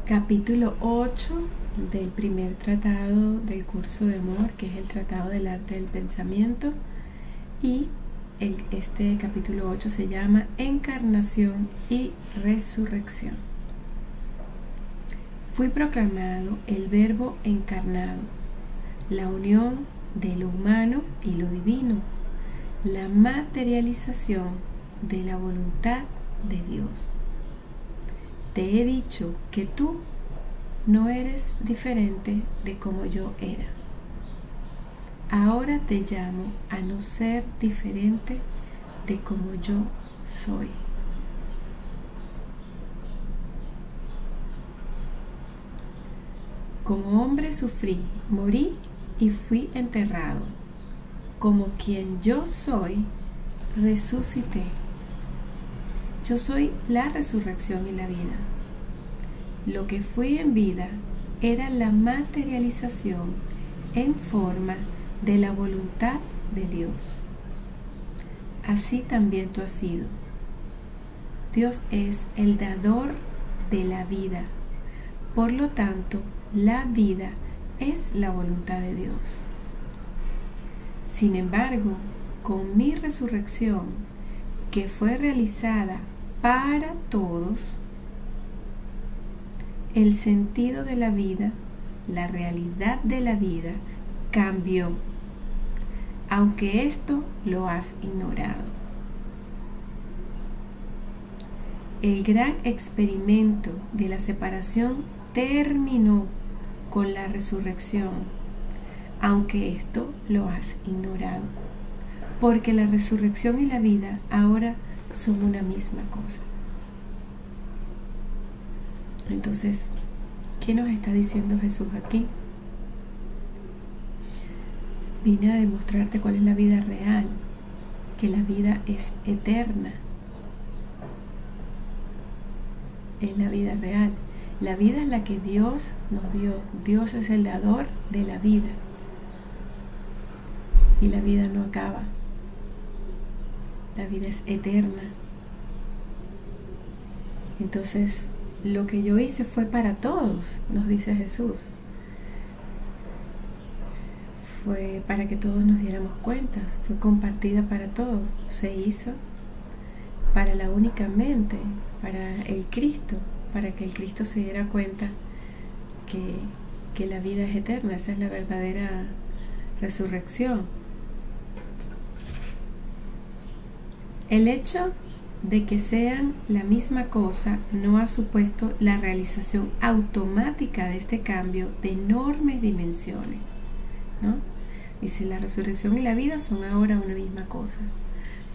Capítulo 8 del primer tratado del curso de amor, que es el Tratado del Arte del Pensamiento, y este capítulo 8 se llama Encarnación y Resurrección. Fui proclamado el Verbo encarnado, la unión de lo humano y lo divino, la materialización de la voluntad de Dios. Te he dicho que tú no eres diferente de como yo era. Ahora te llamo a no ser diferente de como yo soy. Como hombre sufrí, morí y fui enterrado. Como quien yo soy, resucité. Yo soy la resurrección y la vida. Lo que fui en vida era la materialización en forma de la voluntad de Dios. Así también tú has sido. Dios es el dador de la vida. Por lo tanto, la vida es la voluntad de Dios. Sin embargo, con mi resurrección, que fue realizada para todos, el sentido de la vida, la realidad de la vida, cambió, aunque esto lo has ignorado. El gran experimento de la separación terminó con la resurrección, aunque esto lo has ignorado, porque la resurrección y la vida ahora son una misma cosa. Entonces, ¿qué nos está diciendo Jesús aquí? Vine a demostrarte cuál es la vida real, que la vida es eterna. Es la vida real. La vida es la que Dios nos dio. Dios es el dador de la vida. Y la vida no acaba. La vida es eterna. Entonces, lo que yo hice fue para todos, nos dice Jesús. Fue para que todos nos diéramos cuenta, fue compartida para todos. Se hizo para la única mente, para el Cristo, para que el Cristo se diera cuenta que la vida es eterna. Esa es la verdadera resurrección. El hecho de que sean la misma cosa no ha supuesto la realización automática de este cambio de enormes dimensiones, ¿no? Dice, la resurrección y la vida son ahora una misma cosa,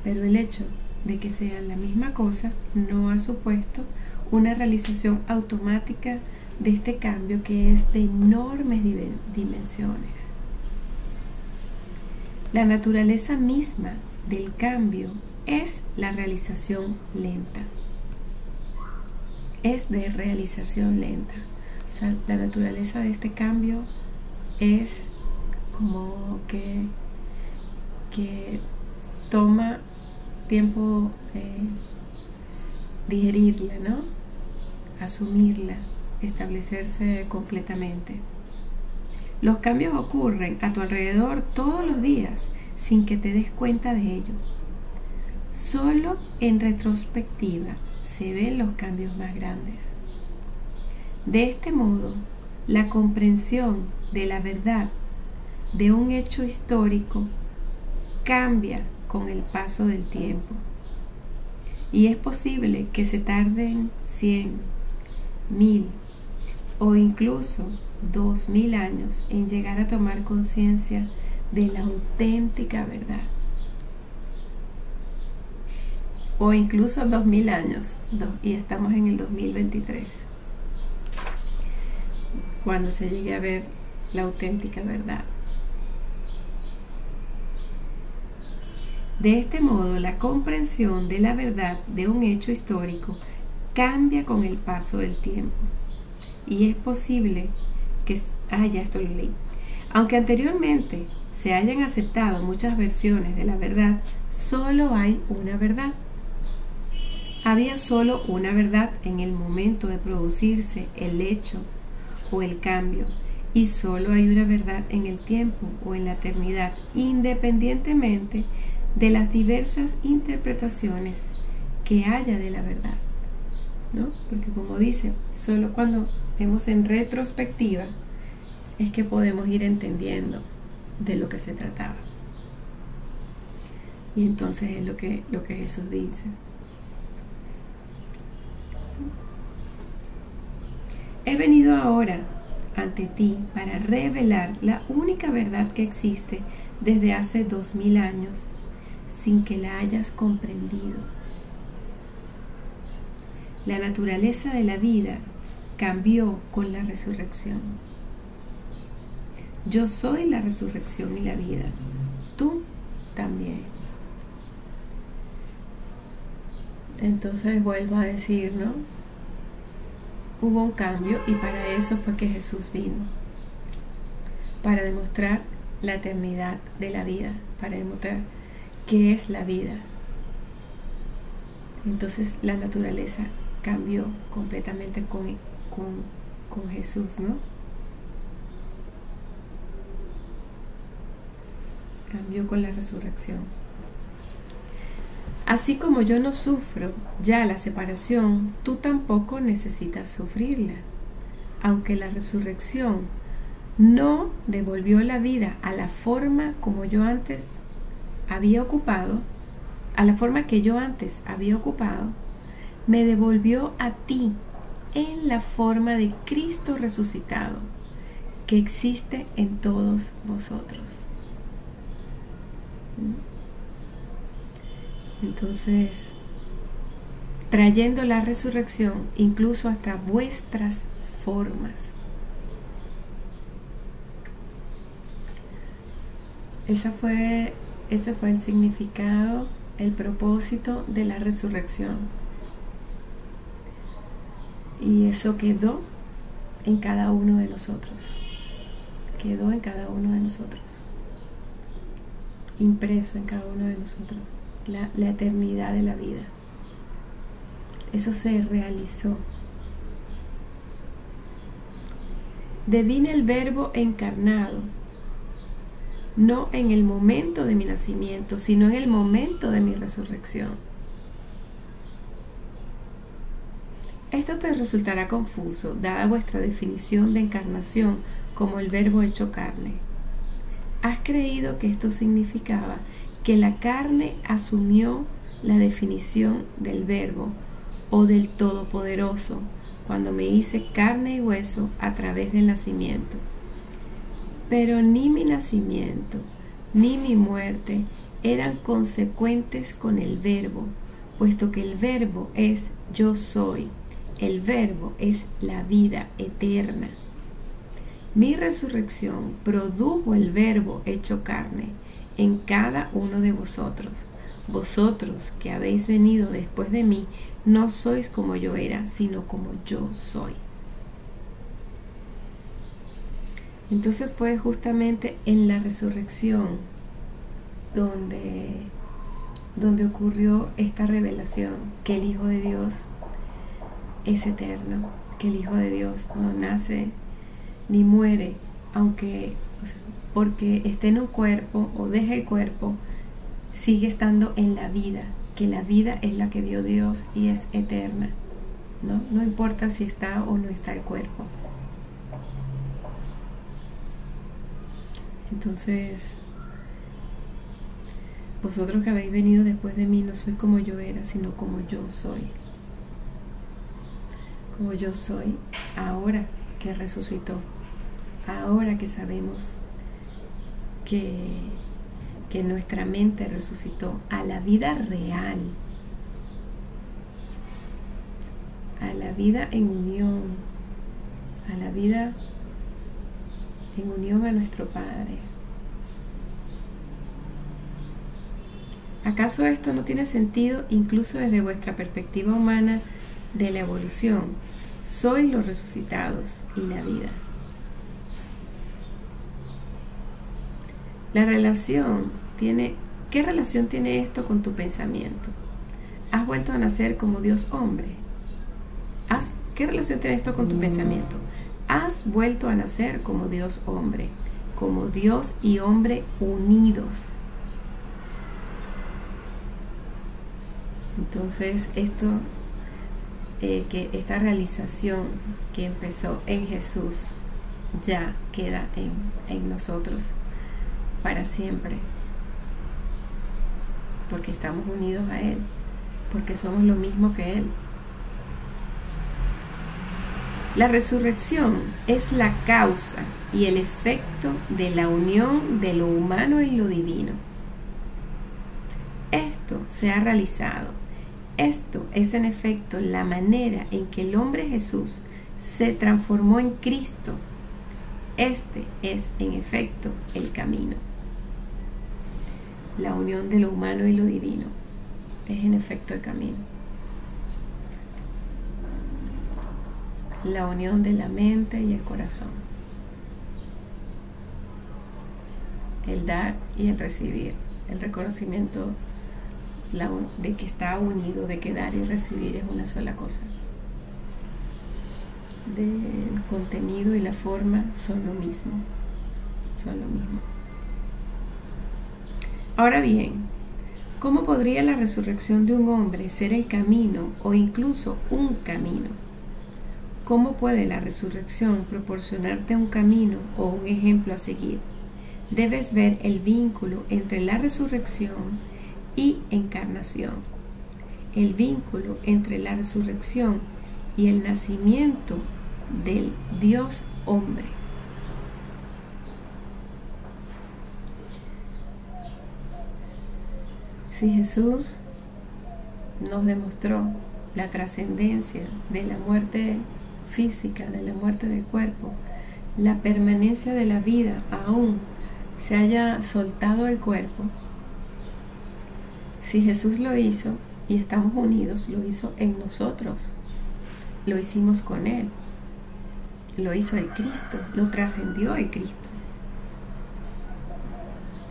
pero el hecho de que sean la misma cosa no ha supuesto una realización automática de este cambio que es de enormes dimensiones. La naturaleza misma del cambio es la realización lenta. Es de realización lenta. O sea, la naturaleza de este cambio es como que toma tiempo digerirla, ¿no? Asumirla, establecerse completamente. Los cambios ocurren a tu alrededor todos los días sin que te des cuenta de ello. Solo en retrospectiva se ven los cambios más grandes. De este modo, la comprensión de la verdad de un hecho histórico cambia con el paso del tiempo. Y es posible que se tarden 100, 1000 o incluso 2000 años en llegar a tomar conciencia de la auténtica verdad. O incluso 2000 años, y estamos en el 2023, cuando se llegue a ver la auténtica verdad. De este modo, la comprensión de la verdad de un hecho histórico cambia con el paso del tiempo. Y es posible que... ya esto lo leí. Aunque anteriormente se hayan aceptado muchas versiones de la verdad, solo hay una verdad. Había solo una verdad en el momento de producirse el hecho o el cambio, y solo hay una verdad en el tiempo o en la eternidad, independientemente de las diversas interpretaciones que haya de la verdad, ¿no? Porque como dice, solo cuando vemos en retrospectiva es que podemos ir entendiendo de lo que se trataba. Y entonces es lo que Jesús dice. He venido ahora ante ti para revelar la única verdad que existe desde hace 2000 años sin que la hayas comprendido. La naturaleza de la vida cambió con la resurrección. Yo soy la resurrección y la vida. Tú también. Entonces vuelvo a decir, ¿no? Hubo un cambio y para eso fue que Jesús vino. Para demostrar la eternidad de la vida. Para demostrar qué es la vida. Entonces la naturaleza cambió completamente con Jesús, ¿no? Cambió con la resurrección. Así como yo no sufro ya la separación, tú tampoco necesitas sufrirla. Aunque la resurrección no devolvió la vida a la forma como yo antes había ocupado, a la forma que yo antes había ocupado, me devolvió a ti en la forma de Cristo resucitado, que existe en todos vosotros. Entonces, trayendo la resurrección incluso hasta vuestras formas. Ese fue el significado, el propósito de la resurrección. Y eso quedó en cada uno de nosotros. Quedó en cada uno de nosotros. Impreso en cada uno de nosotros. La eternidad de la vida. Eso se realizó. Devine el Verbo encarnado, no en el momento de mi nacimiento, sino en el momento de mi resurrección. Esto te resultará confuso, dada vuestra definición de encarnación como el Verbo hecho carne. ¿Has creído que esto significaba que la carne asumió la definición del Verbo o del Todopoderoso cuando me hice carne y hueso a través del nacimiento? Pero ni mi nacimiento ni mi muerte eran consecuentes con el Verbo, puesto que el Verbo es yo soy. El Verbo es la vida eterna. Mi resurrección produjo el Verbo hecho carne en cada uno de vosotros. Vosotros que habéis venido después de mí, no sois como yo era, sino como yo soy. Entonces fue justamente en la resurrección donde ocurrió esta revelación, que el Hijo de Dios es eterno, que el Hijo de Dios no nace ni muere, porque esté en un cuerpo o deje el cuerpo, sigue estando en la vida, que la vida es la que dio Dios y es eterna, ¿no? No importa si está o no está el cuerpo. Entonces, vosotros que habéis venido después de mí, no sois como yo era, sino como yo soy. Como yo soy ahora que resucitó, ahora que sabemos que nuestra mente resucitó a la vida real, a la vida en unión, a la vida en unión a nuestro Padre. ¿Acaso esto no tiene sentido incluso desde vuestra perspectiva humana de la evolución? Sois los resucitados y la vida. ¿Qué relación tiene esto con tu pensamiento? has vuelto a nacer como Dios hombre. ¿Qué relación tiene esto con tu pensamiento? Has vuelto a nacer como Dios hombre, como Dios y hombre unidos. Entonces esta realización que empezó en Jesús ya queda en nosotros para siempre, porque estamos unidos a Él, porque somos lo mismo que Él. La resurrección es la causa y el efecto de la unión de lo humano y lo divino. Esto se ha realizado. Esto es en efecto la manera en que el hombre Jesús se transformó en Cristo. Este es en efecto el camino. La unión de lo humano y lo divino es en efecto el camino. La unión de la mente y el corazón. El dar y el recibir. El reconocimiento de que está unido, de que dar y recibir es una sola cosa. El contenido y la forma son lo mismo. Son lo mismo. Ahora bien, ¿cómo podría la resurrección de un hombre ser el camino o incluso un camino? ¿Cómo puede la resurrección proporcionarte un camino o un ejemplo a seguir? Debes ver el vínculo entre la resurrección y encarnación. El vínculo entre la resurrección y el nacimiento del Dios hombre. Si Jesús nos demostró la trascendencia de la muerte física, de la muerte del cuerpo, la permanencia de la vida aún se haya soltado el cuerpo, si Jesús lo hizo y estamos unidos, lo hizo en nosotros, lo hicimos con Él, lo hizo el Cristo, lo trascendió el Cristo.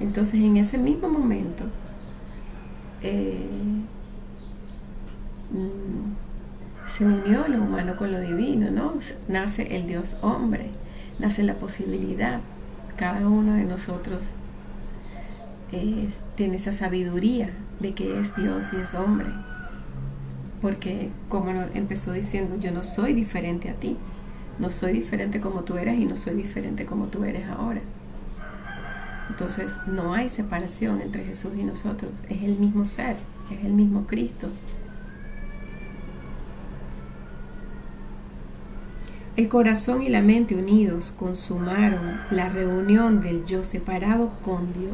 Entonces en ese mismo momento se unió lo humano con lo divino, ¿no? Nace el Dios hombre, nace la posibilidad. Cada uno de nosotros tiene esa sabiduría de que es Dios y es hombre, porque como empezó diciendo, yo no soy diferente a ti, no soy diferente como tú eres y no soy diferente como tú eres ahora. Entonces no hay separación entre Jesús y nosotros, es el mismo ser, es el mismo Cristo. El corazón y la mente unidos consumaron la reunión del yo separado con Dios.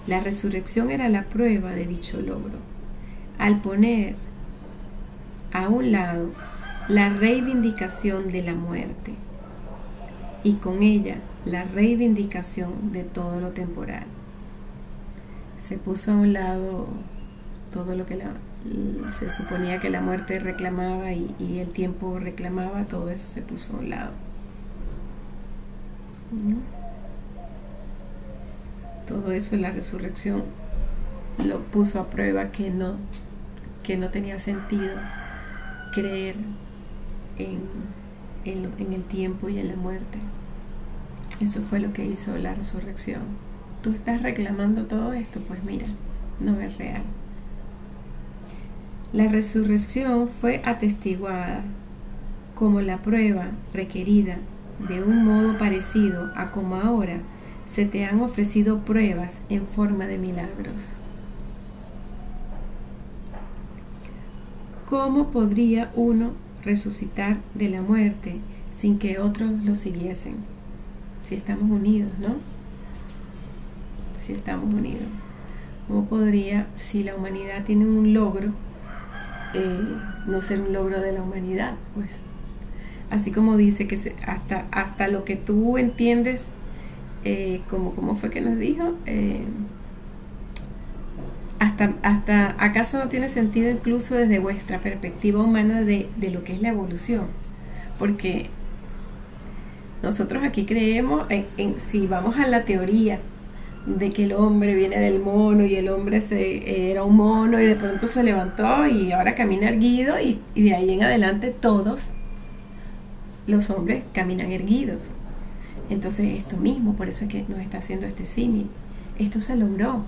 La resurrección era la prueba de dicho logro. Al poner a un lado la reivindicación de la muerte y con ella la reivindicación de todo lo temporal. Se puso a un lado todo lo que se suponía que la muerte reclamaba y el tiempo reclamaba, todo eso se puso a un lado. Todo eso en la resurrección lo puso a prueba, que no tenía sentido creer en el tiempo y en la muerte. Eso fue lo que hizo la resurrección. Tú estás reclamando todo esto, pues mira, no es real. La resurrección fue atestiguada como la prueba requerida de un modo parecido a como ahora se te han ofrecido pruebas en forma de milagros. ¿Cómo podría uno resucitar de la muerte sin que otros lo siguiesen? Si estamos unidos, ¿no? Si estamos unidos. ¿Cómo podría, si la humanidad tiene un logro, no ser un logro de la humanidad? Pues así como dice que hasta lo que tú entiendes, ¿cómo fue que nos dijo? Hasta ¿acaso no tiene sentido incluso desde vuestra perspectiva humana de lo que es la evolución? Porque nosotros aquí creemos si vamos a la teoría de que el hombre viene del mono y el hombre era un mono y de pronto se levantó y ahora camina erguido y de ahí en adelante todos los hombres caminan erguidos. Entonces esto mismo, por eso es que nos está haciendo este símil. Esto se logró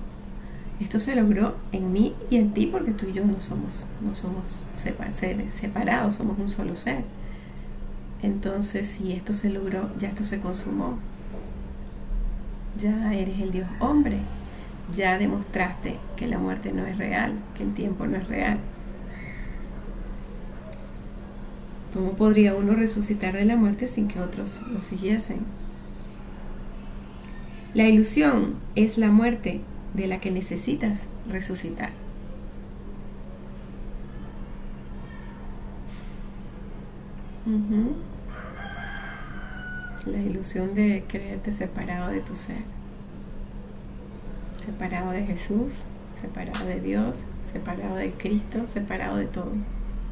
en mí y en ti, porque tú y yo no somos seres separados, somos un solo ser. Entonces, si esto se logró, ya esto se consumó. Ya eres el Dios hombre. Ya demostraste que la muerte no es real, que el tiempo no es real. ¿Cómo podría uno resucitar de la muerte sin que otros lo siguiesen? La ilusión es la muerte de la que necesitas resucitar. La ilusión de creerte separado de tu ser, separado de Jesús, separado de Dios, separado de Cristo, separado de todo.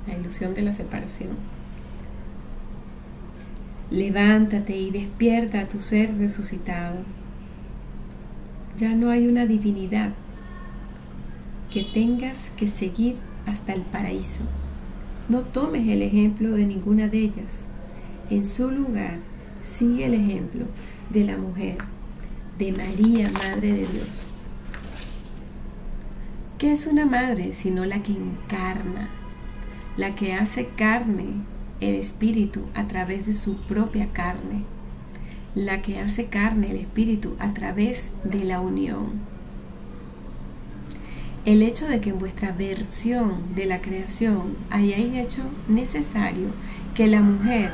La ilusión de la separación. Levántate y despierta a tu ser resucitado. Ya no hay una divinidad que tengas que seguir hasta el paraíso. No tomes el ejemplo de ninguna de ellas. En su lugar, sigue el ejemplo de la mujer, de María, Madre de Dios. ¿Qué es una madre sino la que encarna, la que hace carne el espíritu a través de su propia carne, la que hace carne el espíritu a través de la unión? El hecho de que en vuestra versión de la creación hayáis hecho necesario que la mujer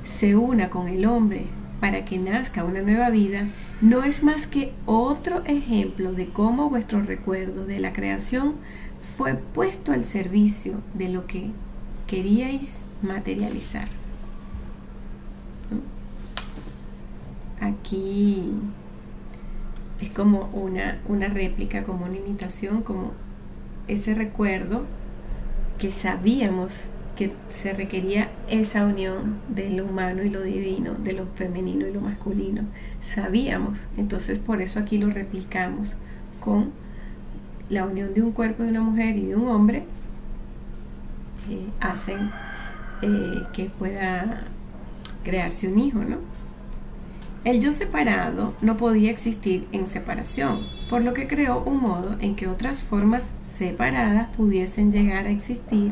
se una con el hombre para que nazca una nueva vida, no es más que otro ejemplo de cómo vuestro recuerdo de la creación fue puesto al servicio de lo que queríais materializar. Aquí es como una réplica, como una imitación, como ese recuerdo que sabíamos que se requería esa unión de lo humano y lo divino, de lo femenino y lo masculino. Sabíamos, entonces por eso aquí lo replicamos con la unión de un cuerpo de una mujer y de un hombre, hacen que pueda crearse un hijo, ¿no? El yo separado no podía existir en separación, por lo que creó un modo en que otras formas separadas pudiesen llegar a existir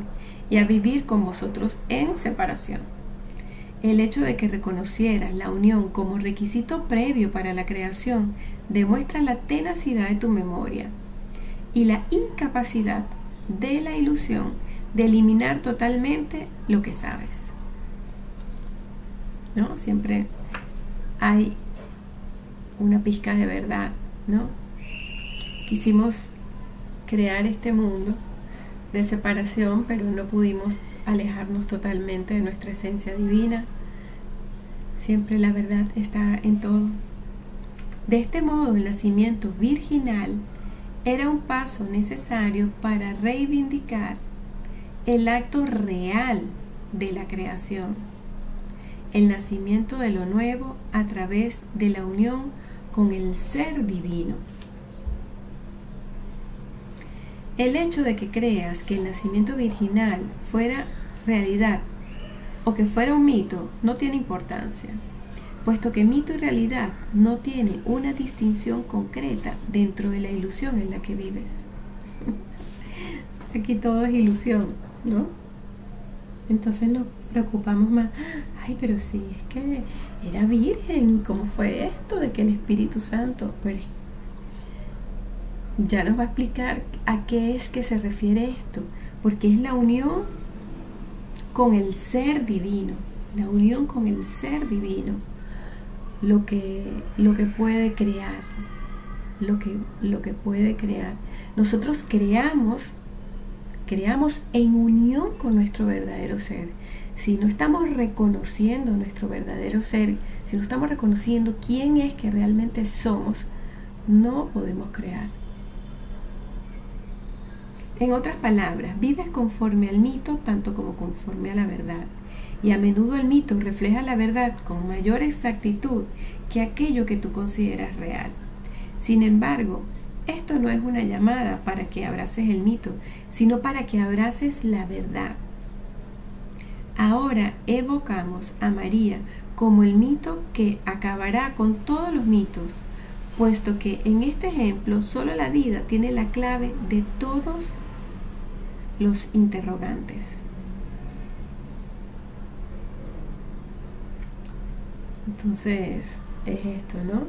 y a vivir con vosotros en separación. El hecho de que reconocieras la unión como requisito previo para la creación demuestra la tenacidad de tu memoria y la incapacidad de la ilusión de eliminar totalmente lo que sabes. ¿No? Siempre hay una pizca de verdad, ¿no? Quisimos crear este mundo de separación, pero no pudimos alejarnos totalmente de nuestra esencia divina. Siempre la verdad está en todo. De este modo, el nacimiento virginal era un paso necesario para reivindicar el acto real de la creación, el nacimiento de lo nuevo a través de la unión con el ser divino. El hecho de que creas que el nacimiento virginal fuera realidad o que fuera un mito no tiene importancia, puesto que mito y realidad no tienen una distinción concreta dentro de la ilusión en la que vives. Aquí todo es ilusión, ¿no? Entonces nos preocupamos más. Ay, pero sí, es que era virgen, ¿y cómo fue esto de que el Espíritu Santo? Pero ya nos va a explicar a qué es que se refiere esto, porque es la unión con el ser divino, la unión con el ser divino, lo que puede crear, lo que puede crear. Nosotros creamos en unión con nuestro verdadero ser. Si no estamos reconociendo nuestro verdadero ser, si no estamos reconociendo quién es que realmente somos, no podemos crear. En otras palabras, vives conforme al mito tanto como conforme a la verdad. Y a menudo el mito refleja la verdad con mayor exactitud que aquello que tú consideras real. Sin embargo, esto no es una llamada para que abraces el mito, sino para que abraces la verdad. Ahora evocamos a María como el mito que acabará con todos los mitos, puesto que en este ejemplo solo la vida tiene la clave de todos los interrogantes. Entonces, es esto, ¿no?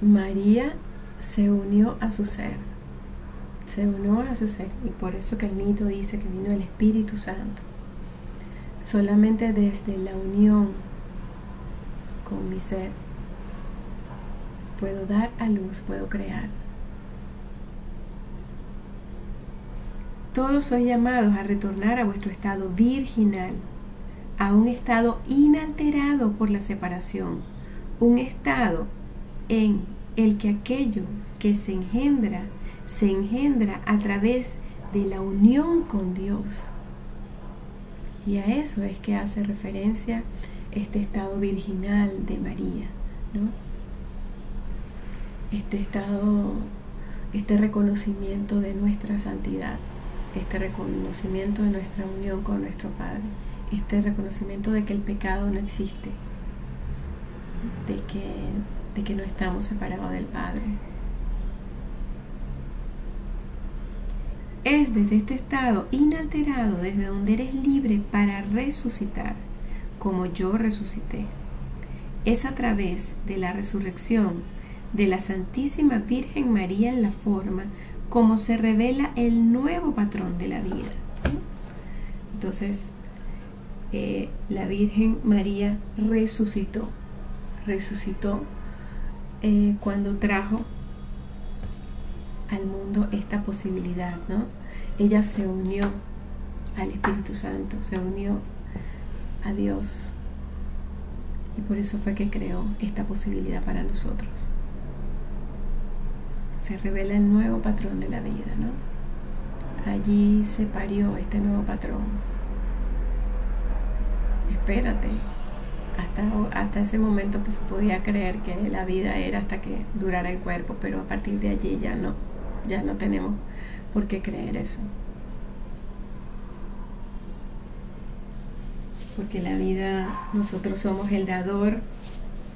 María se unió a su ser. Se unió a su ser. Y por eso que el mito dice que vino el Espíritu Santo. Solamente desde la unión con mi ser puedo dar a luz, puedo crear. Todos sois llamados a retornar a vuestro estado virginal, a un estado inalterado por la separación, un estado en el que aquello que se engendra a través de la unión con Dios. Y a eso es que hace referencia este estado virginal de María, ¿no? Este estado, este reconocimiento de nuestra santidad, este reconocimiento de nuestra unión con nuestro Padre, este reconocimiento de que el pecado no existe, de que no estamos separados del Padre. Es desde este estado inalterado desde donde eres libre para resucitar, como yo resucité. Es a través de la resurrección de la Santísima Virgen María en la forma como se revela el nuevo patrón de la vida. Entonces, la Virgen María resucitó cuando trajo al mundo esta posibilidad, ¿no? Ella se unió al Espíritu Santo, se unió a Dios, y por eso fue que creó esta posibilidad para nosotros. Se revela el nuevo patrón de la vida, ¿no? Allí se parió este nuevo patrón. Espérate, hasta ese momento pues podía creer que la vida era hasta que durara el cuerpo, pero a partir de allí ya no tenemos por qué creer eso. Porque la vida, nosotros somos el dador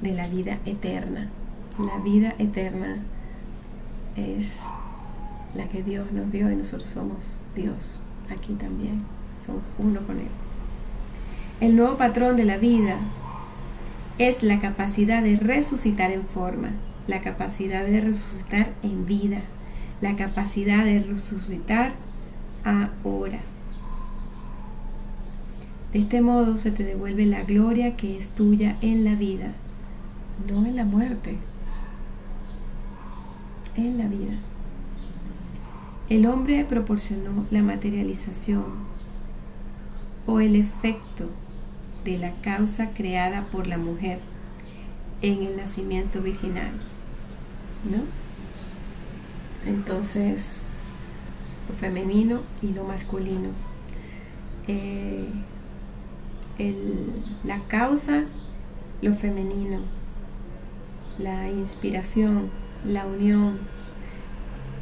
de la vida eterna. La vida eterna es la que Dios nos dio y nosotros somos Dios aquí también. Somos uno con Él. El nuevo patrón de la vida es la capacidad de resucitar en forma, la capacidad de resucitar en vida, la capacidad de resucitar ahora. De este modo se te devuelve la gloria que es tuya en la vida, no en la muerte, en la vida. El hombre proporcionó la materialización o el efecto de la causa creada por la mujer en el nacimiento virginal, ¿no? Entonces, lo femenino y lo masculino. La causa, lo femenino, la inspiración, la unión,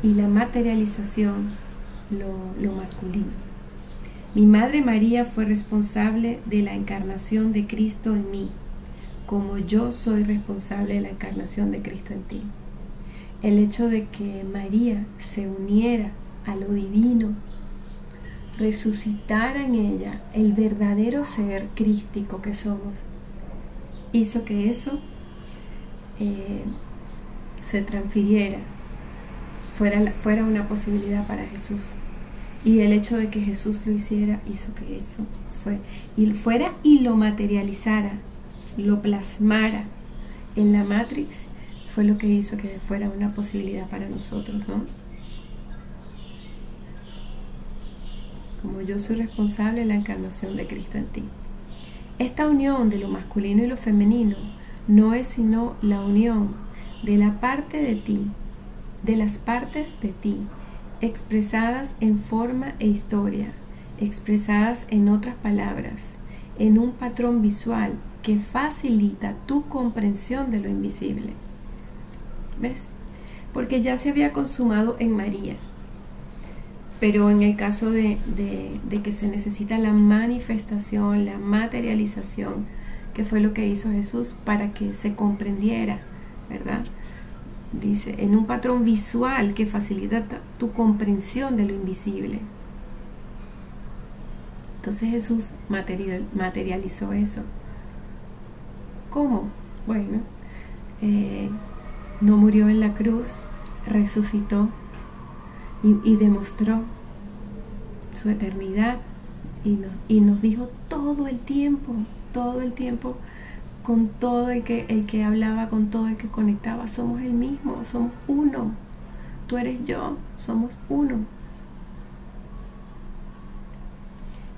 y la materialización, lo masculino. Mi Madre María fue responsable de la encarnación de Cristo en mí, como yo soy responsable de la encarnación de Cristo en ti. El hecho de que María se uniera a lo divino, resucitara en ella el verdadero ser crístico que somos, hizo que eso se transfiriera, fuera una posibilidad para Jesús. Y el hecho de que Jesús lo hiciera hizo que eso fuera y lo materializara, lo plasmara en la Matrix, fue lo que hizo que fuera una posibilidad para nosotros, ¿no? Como yo soy responsable de la encarnación de Cristo en ti. Esta unión de lo masculino y lo femenino no es sino la unión de la parte de ti de las partes de ti, expresadas en forma e historia, expresadas en otras palabras, en un patrón visual que facilita tu comprensión de lo invisible. ¿Ves? Porque ya se había consumado en María. Pero en el caso de que se necesita la manifestación, la materialización, que fue lo que hizo Jesús para que se comprendiera, ¿verdad? Dice, en un patrón visual que facilita tu comprensión de lo invisible. Entonces Jesús materializó eso. ¿Cómo? Bueno, no murió en la cruz, resucitó y demostró su eternidad y nos dijo todo el tiempo, con todo el que hablaba, con todo el que conectaba, somos el mismo, somos uno. Tú eres yo, somos uno.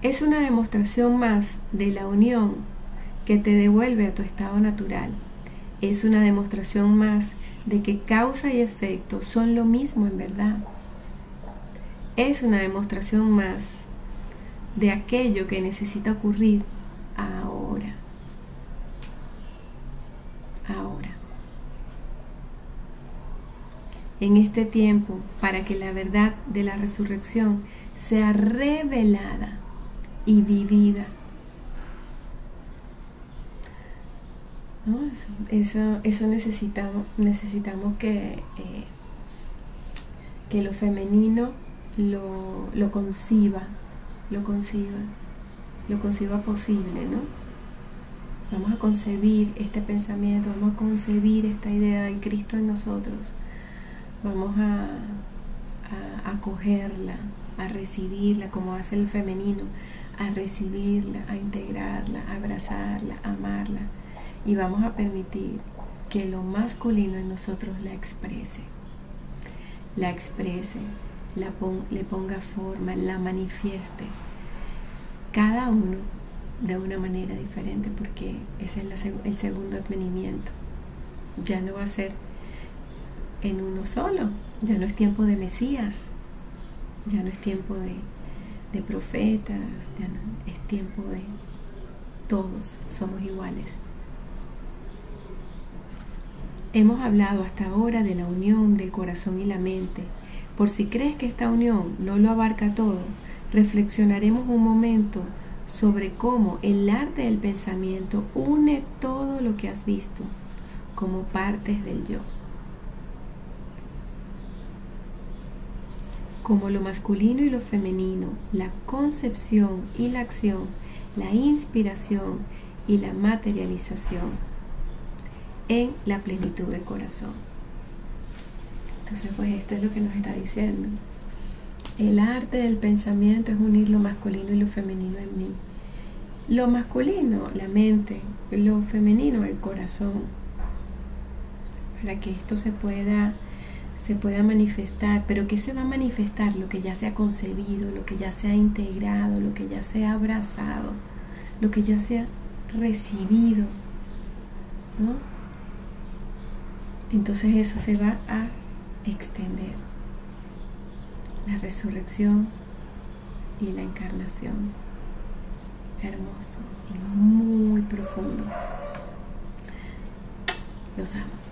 Es una demostración más de la unión que te devuelve a tu estado natural. Es una demostración más de que causa y efecto son lo mismo en verdad. Es una demostración más de aquello que necesita ocurrir ahora. Ahora. En este tiempo, para que la verdad de la resurrección sea revelada y vivida. ¿No? Eso necesitamos que lo femenino lo conciba posible, ¿no? Vamos a concebir este pensamiento, vamos a concebir esta idea del Cristo en nosotros, vamos a acogerla, a recibirla como hace el femenino, a recibirla, a integrarla, a abrazarla, a amarla, y vamos a permitir que lo masculino en nosotros la exprese, le ponga forma, la manifieste, cada uno de una manera diferente, porque ese es el segundo advenimiento. Ya no va a ser en uno solo, ya no es tiempo de Mesías, ya no es tiempo de profetas, ya no, es tiempo de todos somos iguales. Hemos hablado hasta ahora de la unión del corazón y la mente. Por si crees que esta unión no lo abarca todo, reflexionaremos un momento sobre cómo el arte del pensamiento une todo lo que has visto como partes del yo. Como lo masculino y lo femenino, la concepción y la acción, la inspiración y la materialización en la plenitud del corazón. Entonces, pues esto es lo que nos está diciendo. El arte del pensamiento es unir lo masculino y lo femenino en mí. Lo masculino, la mente, lo femenino, el corazón. Para que esto se pueda manifestar. ¿Pero qué se va a manifestar? Lo que ya se ha concebido, lo que ya se ha integrado, lo que ya se ha abrazado, lo que ya se ha recibido, ¿no? Entonces eso se va a extender. La resurrección y la encarnación. Hermoso y muy profundo. Los amo.